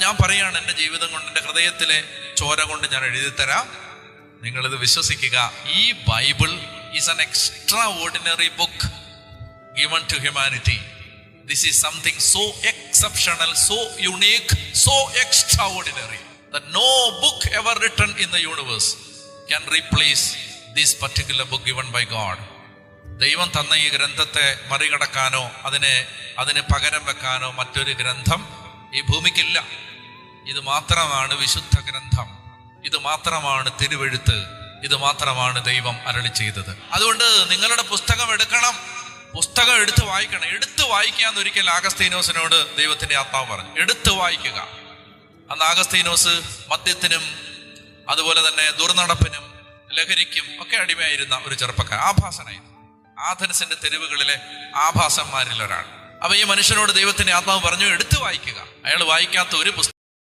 ഞാൻ പറയാണ്, എൻ്റെ ജീവിതം കൊണ്ട്, എൻ്റെ ഹൃദയത്തിലെ ചോര കൊണ്ട് ഞാൻ എഴുതി തരാം, നിങ്ങളിത് വിശ്വസിക്കുക. ഈ Bible is an extra ordinary book given to humanity. This is something so exceptional, so unique, so extraordinary that no book ever written in the universe can replace this particular book given by God. ദൈവം തന്ന ഈ ഗ്രന്ഥത്തെ മറികടക്കാനോ അതിന് പകരം വെക്കാനോ മറ്റൊരു ഗ്രന്ഥം ഈ ഭൂമിക്കില്ല. ഇത് മാത്രമാണ് വിശുദ്ധ ഗ്രന്ഥം, ഇത് മാത്രമാണ് തിരുവെഴുത്ത്, ഇത് മാത്രമാണ് ദൈവം അരുളി ചെയ്തത്. അതുകൊണ്ട് നിങ്ങളുടെ പുസ്തകം എടുക്കണം, പുസ്തകം എടുത്ത് വായിക്കണം. എടുത്ത് വായിക്കാന്ന് ഒരിക്കൽ ആഗസ്തീനോസിനോട് ദൈവത്തിന്റെ ആത്മാവ് പറഞ്ഞു, എടുത്ത് വായിക്കുക. അന്ന് ആഗസ്തീനോസ് മദ്യത്തിനും അതുപോലെ തന്നെ ദുർനടപ്പിനും ലഹരിക്കും ഒക്കെ അടിമയായിരുന്ന ഒരു ചെറുപ്പക്കാരൻ, ആഭാസനായിരുന്നു. ആഥൻസിന്റെ തെരുവുകളിലെ ആഭാസന്മാരിൽ ഒരാൾ. അപ്പൊ ഈ മനുഷ്യനോട് ദൈവത്തിന്റെ ആത്മാവ് പറഞ്ഞു, എടുത്ത് വായിക്കുക. അയാൾ വായിക്കാത്ത ഒരു പുസ്തകം